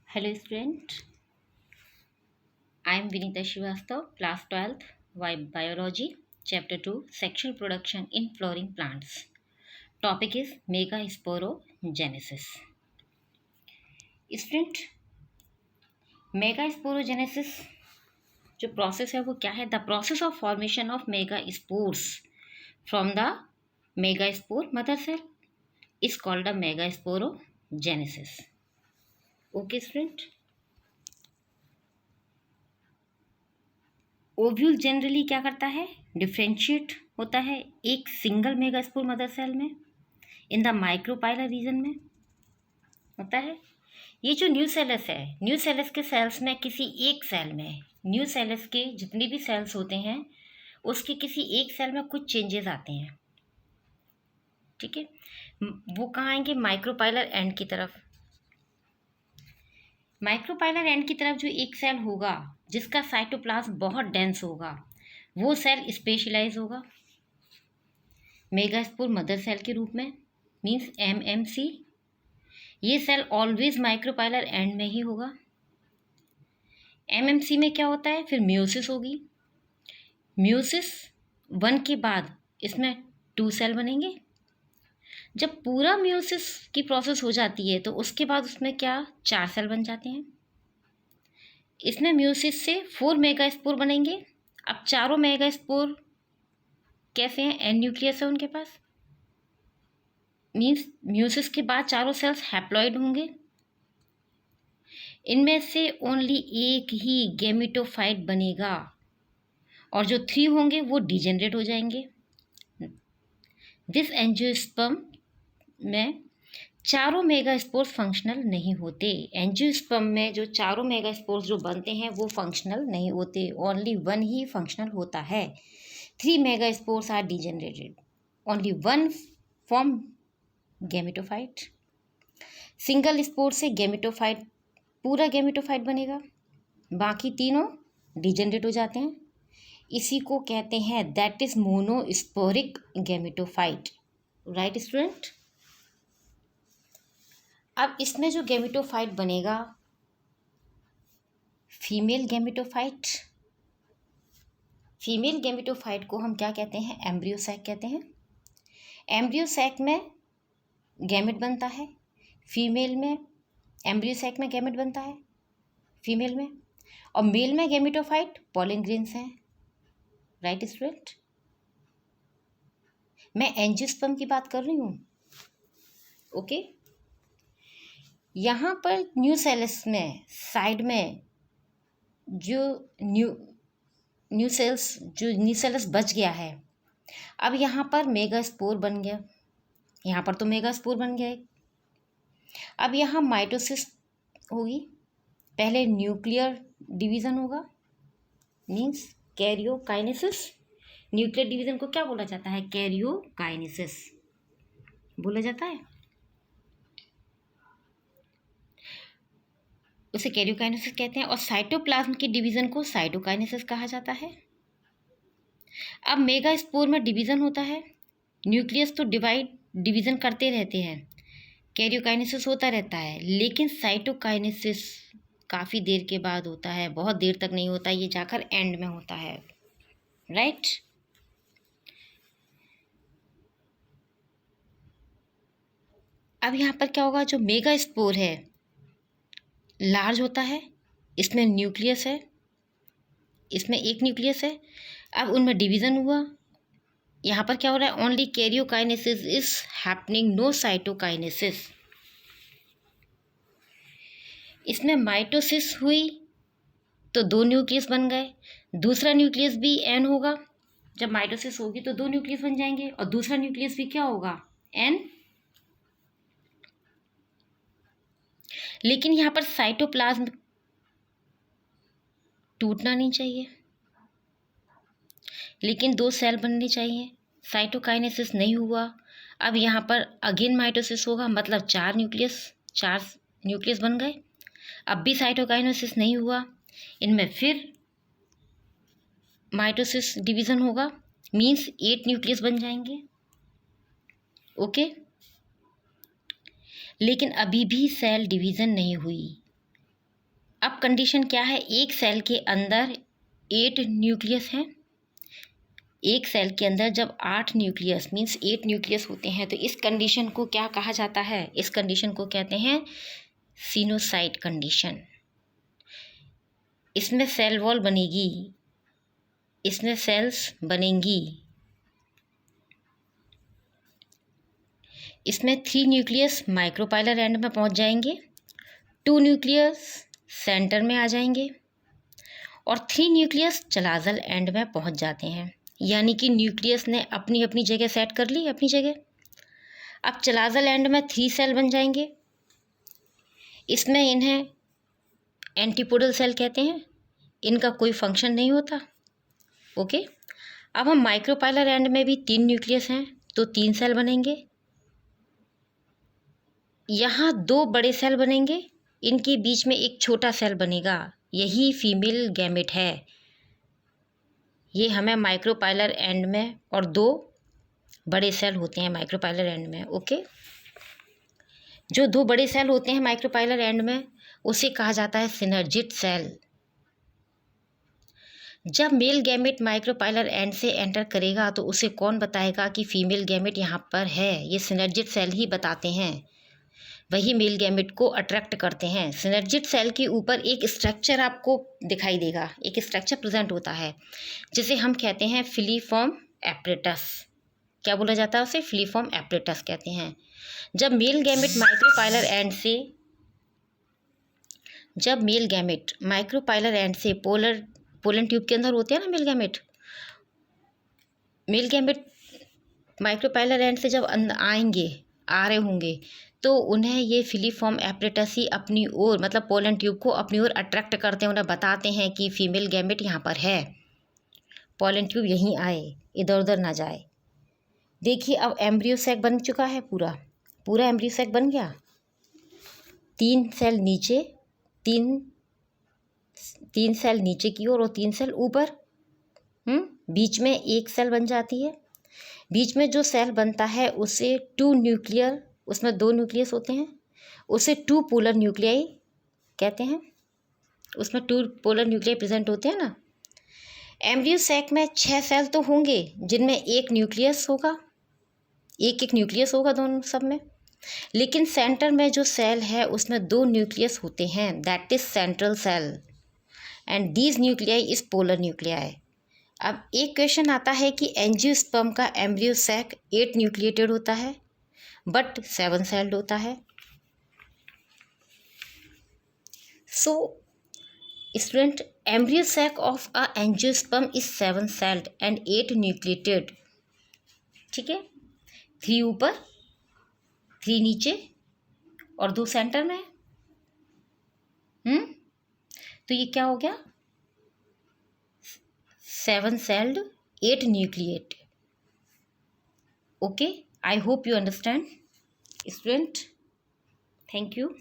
Hello student, I am Vinita Srivastav, class 12th, Biology, chapter 2, Sexual Production in Flowering Plants. Topic is Megasporogenesis. Student, Megasporogenesis जो process है वो क्या है? The process of formation of megaspores from the megaspore mother cell is called the megasporogenesis. Okay student. Ovule generally क्या करता है? Differentiate होता है एक सिंगल मेगास्पोर मदर सेल में इन द माइक्रोपाइलर रीजन में होता है. ये जो न्यूसेलस है, न्यूसेलस के सेल्स में किसी एक सेल में, न्यूसेलस के जितने भी सेल्स होते हैं उसके किसी एक सेल में कुछ चेंजेस आते हैं. ठीक है, वो कहाँ आएंगे? माइक्रोपाइलर एंड की तरफ. माइक्रोपाइलर एंड की तरफ जो एक सेल होगा जिसका साइटोप्लाज्म बहुत डेंस होगा वो सेल स्पेशलाइज होगा मेगास्पोर मदर सेल के रूप में, मींस एमएमसी. ये सेल ऑलवेज माइक्रोपाइलर एंड में ही होगा. एमएमसी में क्या होता है? फिर म्यूसिस होगी. म्यूसिस 1 के बाद इसमें 2 सेल बनेंगे. जब पूरा म्यूसिस की प्रोसेस हो जाती है तो उसके बाद उसमें क्या 4 सेल बन जाते हैं. इसमें म्यूसिस से 4 मेगास्पोर बनेंगे. अब चारों मेगास्पोर कैसे हैं? एन न्यूक्लियस है उनके पास, मीन्स म्यूसिस के बाद चारों सेल्स हैप्लॉइड होंगे. इनमें से ओनली एक ही गैमेटोफाइट बनेगा और जो 3 होंगे वो डिजेनरेट हो जाएंगे. दिस एंजियोस्पर्म में चारों मेगास्पोर्स फंक्शनल नहीं होते. एंजियोस्पर्म में जो चारों मेगास्पोर्स जो बनते हैं वो फंक्शनल नहीं होते. ओनली 1 ही फंक्शनल होता है. 3 megaspores are degenerated. Only 1 form gametophyte. Single spore से गैमेटोफाइट, पूरा गैमेटोफाइट बनेगा, बाकी तीनों डिजेनरेट हो जाते हैं. इसी को कहते हैं that is monosporic gametophyte. Right student. अब इसमें जो गैमेटोफाइट बनेगा, फीमेल गैमेटोफाइट. फीमेल गैमेटोफाइट को हम क्या कहते हैं? एम्ब्रियोसैक कहते हैं. एम्ब्रियोसैक में गैमेट बनता है फीमेल में. एम्ब्रियोसैक में गैमेट बनता है फीमेल में, और मेल में गैमेटोफाइट पॉलन ग्रेन्स हैं. Right student. मैं एंजियोस्पर्म की बात कर रही हूँ. ओके. यहाँ पर न्यूसेलस में साइड में जो न्यूसेलस बच गया है, अब यहाँ पर मेगास्पोर बन गया. यहाँ पर तो मेगास्पोर बन गया है. अब यहाँ माइटोसिस होगी. पहले न्यूक्लियर डिवीज़न होगा, मीन्स कैरियोकाइनेसिस. न्यूक्लियर डिवीज़न को क्या बोला जाता है? कैरियोकाइनेसिस बोला जाता है. उसे कैरियोकाइनेसिस कहते हैं. और साइटोप्लाज्म के डिवीज़न को साइटोकाइनेसिस कहा जाता है. अब मेगास्पोर में डिवीज़न होता है. न्यूक्लियस तो डिवीज़न करते रहते हैं, कैरियोकाइनेसिस होता रहता है, लेकिन साइटोकाइनेसिस काफ़ी देर के बाद होता है, बहुत देर तक नहीं होता, ये जाकर एंड में होता है. राइट. अब यहाँ पर क्या होगा? जो मेगास्पोर है लार्ज होता है, इसमें न्यूक्लियस है, इसमें एक न्यूक्लियस है. अब उनमें डिवीज़न हुआ. यहाँ पर क्या हो रहा है? Only karyokinesis is happening, no cytokinesis. इसमें माइटोसिस हुई तो 2 न्यूक्लियस बन गए. दूसरा न्यूक्लियस भी एन होगा. जब माइटोसिस होगी तो 2 न्यूक्लियस बन जाएंगे, और दूसरा न्यूक्लियस भी क्या होगा? एन. लेकिन यहाँ पर साइटोप्लाज्म टूटना नहीं चाहिए, लेकिन 2 सेल बनने चाहिए. साइटोकाइनेसिस नहीं हुआ. अब यहाँ पर अगेन माइटोसिस होगा, मतलब 4 न्यूक्लियस बन गए. अब भी साइटोकाइनेसिस नहीं हुआ. इनमें फिर माइटोसिस डिवीज़न होगा, मीन्स 8 न्यूक्लियस बन जाएंगे. ओके. लेकिन अभी भी सेल डिवीज़न नहीं हुई. अब कंडीशन क्या है, एक सेल के अंदर 8 न्यूक्लियस हैं। एक सेल के अंदर जब 8 न्यूक्लियस मीन्स 8 न्यूक्लियस होते हैं तो इस कंडीशन को क्या कहा जाता है, इस कंडीशन को कहते हैं सिनोसाइड कंडीशन। इसमें सेल वॉल बनेगी, इसमें सेल्स बनेंगी, इसमें 3 न्यूक्लियस माइक्रोपाइलर एंड में पहुंच जाएंगे, 2 न्यूक्लियस सेंटर में आ जाएंगे और 3 न्यूक्लियस चलाजल एंड में पहुंच जाते हैं। यानी कि न्यूक्लियस ने अपनी अपनी जगह सेट कर ली अपनी जगह। अब चलाजल एंड में 3 सेल बन जाएंगे, इसमें इन्हें एंटीपोडल सेल कहते हैं, इनका कोई फंक्शन नहीं होता। ओके, अब हम माइक्रोपाइलर एंड में भी 3 न्यूक्लियस हैं तो 3 सेल बनेंगे, यहाँ 2 बड़े सेल बनेंगे, इनके बीच में एक छोटा सेल बनेगा, यही फीमेल गैमेट है। ये हमें माइक्रोपाइलर एंड में और 2 बड़े सेल होते हैं माइक्रोपाइलर एंड में। ओके, जो 2 बड़े सेल होते हैं माइक्रोपाइलर एंड में उसे कहा जाता है सिनर्जिड सेल। जब मेल गैमेट माइक्रोपाइलर एंड से एंटर करेगा तो उसे कौन बताएगा कि फीमेल गैमेट यहाँ पर है, ये सिनर्जिड सेल ही बताते हैं, वही मेल गैमेट को अट्रैक्ट करते हैं। सिनर्जिड सेल के ऊपर एक स्ट्रक्चर आपको दिखाई देगा, एक स्ट्रक्चर प्रेजेंट होता है जिसे हम कहते हैं फिलीफॉर्म एपरेटस। क्या बोला जाता है उसे, फिलीफॉर्म एपरेटस कहते हैं। जब मेल गैमेट माइक्रोपाइलर एंड से पोलन ट्यूब के अंदर होते हैं ना मेल गैमेट माइक्रोपाइलर एंड से जब आ रहे होंगे तो उन्हें ये फिलीफॉर्म एपरेटस ही अपनी ओर मतलब पोलन ट्यूब को अपनी ओर अट्रैक्ट करते हैं, उन्हें बताते हैं कि फीमेल गैमेट यहाँ पर है, पोलन ट्यूब यहीं आए, इधर उधर ना जाए। देखिए अब एम्ब्रियो सैक बन चुका है, पूरा एम्ब्रियो सैक बन गया। 3 सेल नीचे, 3 सेल नीचे की ओर और 3 सेल ऊपर। बीच में एक सेल बन जाती है। बीच में जो सेल बनता है उसे 2 न्यूक्लियर, उसमें 2 न्यूक्लियस होते हैं, उसे 2 पोलर न्यूक्लियाई कहते हैं। उसमें 2 पोलर न्यूक्लियाई प्रेजेंट होते हैं ना। एम्ब्रियो सैक में 6 सेल तो होंगे जिनमें एक न्यूक्लियस होगा, एक न्यूक्लियस होगा दोनों सब में, लेकिन सेंटर में जो सेल है उसमें 2 न्यूक्लियस होते हैं, that is central cell and these nuclei is polar nuclei. अब एक क्वेश्चन आता है कि एंजियोस्पर्म का एम्ब्रियो सैक 8 न्यूक्लिएटेड होता है बट 7 सेल्ड होता है। So student, embryo sac of a angiosperm is 7 celled and 8 nucleated. ठीक है, 3 ऊपर, 3 नीचे और 2 सेंटर में। तो ये क्या हो गया, 7 celled 8 nucleate. Okay, I hope you understand, student. Thank you.